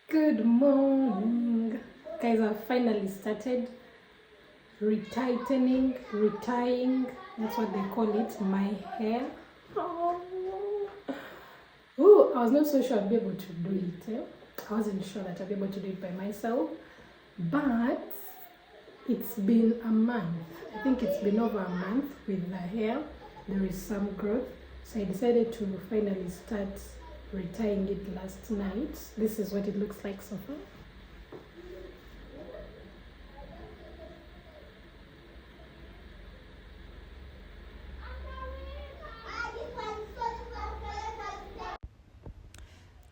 Good morning, guys. I've finally started retying. That's what they call it. My hair. Oh, I was not so sure I'd be able to do it. I wasn't sure that I'd be able to do it by myself, but it's been a month. I think it's been over a month with the hair. There is some growth, so I decided to finally start retying it last night. This is what it looks like so far.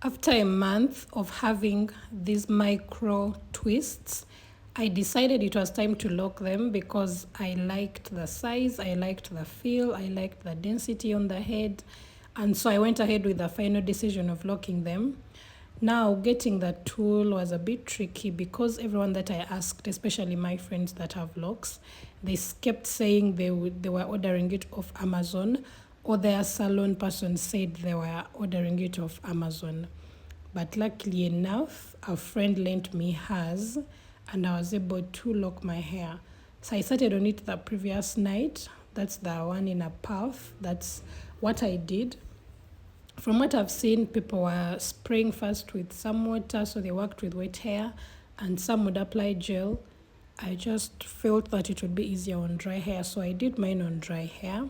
After a month of having these micro twists, I decided it was time to lock them because I liked the size, I liked the feel, I liked the density on the head. And so I went ahead with the final decision of locking them. Now, getting the tool was a bit tricky because everyone that I asked, especially my friends that have locks, they kept saying they were ordering it off Amazon, or their salon person said they were ordering it off Amazon. But luckily enough, a friend lent me hers and I was able to lock my hair. So I started on it the previous night. That's the one in a puff. That's what I did. From what I've seen, people were spraying first with some water, so they worked with wet hair, and some would apply gel. I just felt that it would be easier on dry hair, so I did mine on dry hair.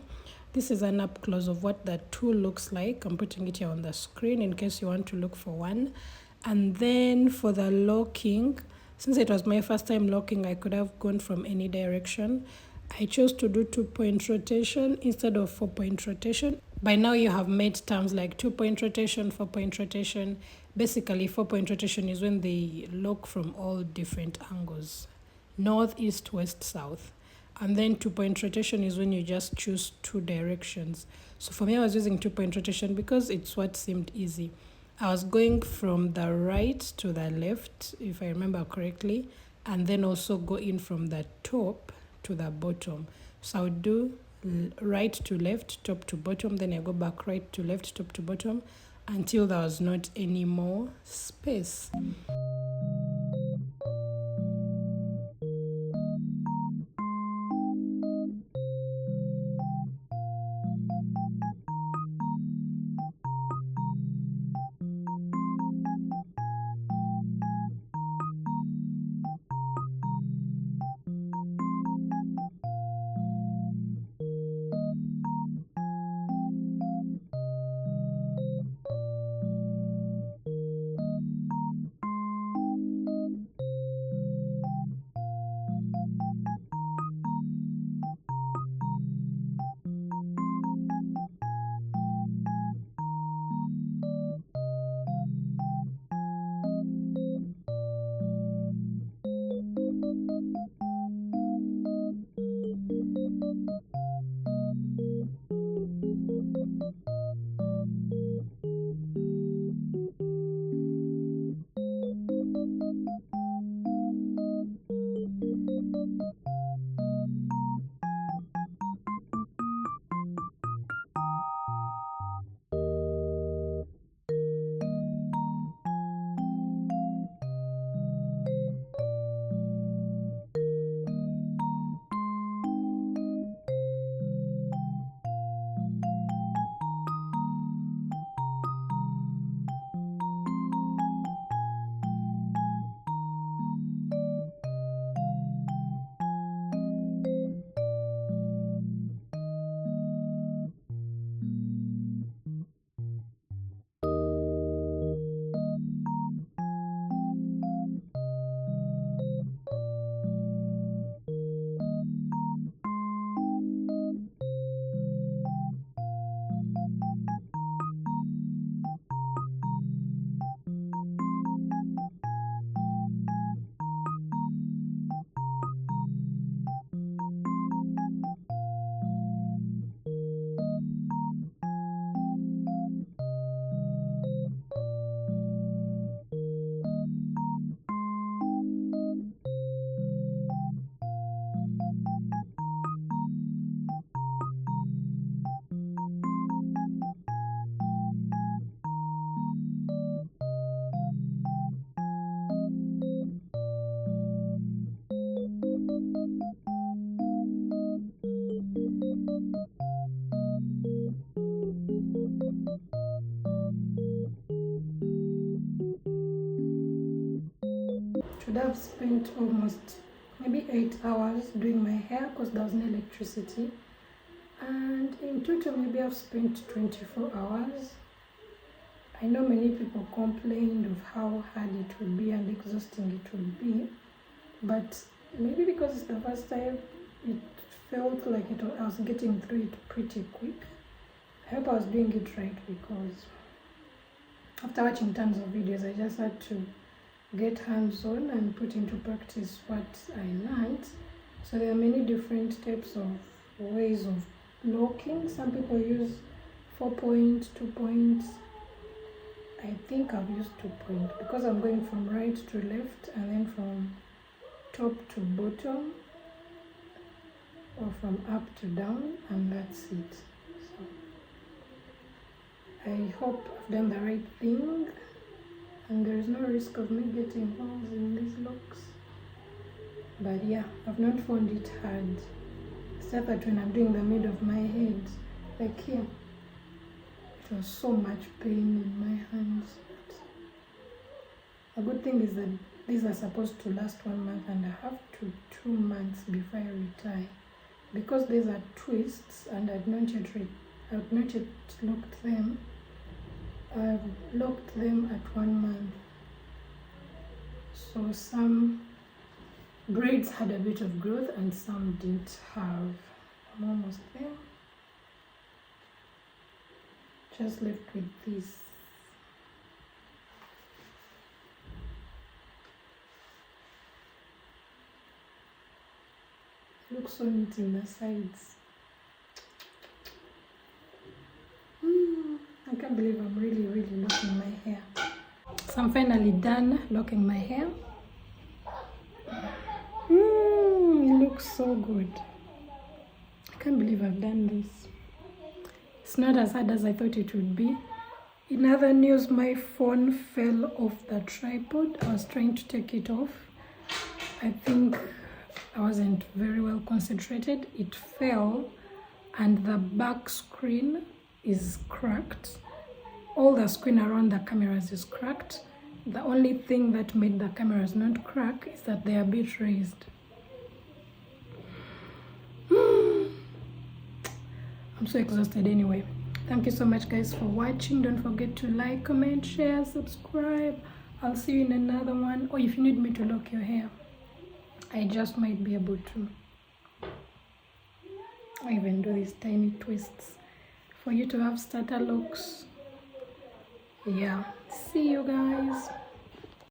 This is an up close of what the tool looks like. I'm putting it here on the screen in case you want to look for one. And then for the locking, since it was my first time locking, I could have gone from any direction. I chose to do 2-point rotation instead of 4-point rotation. By now you have made terms like 2-point rotation, 4-point rotation. Basically 4-point rotation is when they lock from all different angles, north, east, west, south. And then 2-point rotation is when you just choose two directions. So for me, I was using 2-point rotation because it's what seemed easy. I was going from the right to the left, if I remember correctly, and then also go in from the top to the bottom. So I would do right to left, top to bottom, then I go back right to left, top to bottom, until there was not any more space. Today I've spent almost maybe 8 hours doing my hair because there was no electricity, and in total maybe I've spent 24 hours. I know many people complained of how hard it would be and exhausting it would be, but maybe because it's the first time, it felt like I was getting through it pretty quick. I hope I was doing it right, because after watching tons of videos, I just had to get hands-on and put into practice what I learned. So there are many different types of ways of locking. Some people use 4-point, 2-point. I think I've used 2-point because I'm going from right to left and then from top to bottom, or from up to down, and that's it. So I hope I've done the right thing and there is no risk of me getting holes in these locks. But yeah, I've not found it hard, except that when I'm doing the mid of my head, like here, it was so much pain in my hands. But a good thing is that these are supposed to last 1 month, and I have to 2 months before I retire. Because these are twists and I've not yet locked them, I've locked them at 1 month. So some braids had a bit of growth and some didn't have. I'm almost there. Just left with this. Looks so neat in the sides. I can't believe I'm really locking my hair. So I'm finally done locking my hair. It looks so good. I can't believe I've done this. It's not as hard as I thought it would be. In other news, my phone fell off the tripod. I was trying to take it off. I think I wasn't very well concentrated. It fell and the back screen is cracked. All the screen around the cameras is cracked. The only thing that made the cameras not crack is that they are a bit raised. I'm so exhausted anyway. Thank you so much guys for watching. Don't forget to like, comment, share, subscribe. I'll see you in another one. Or if you need me to lock your hair, I just might be able to. I even do these tiny twists for you to have starter locks. Yeah, see you guys.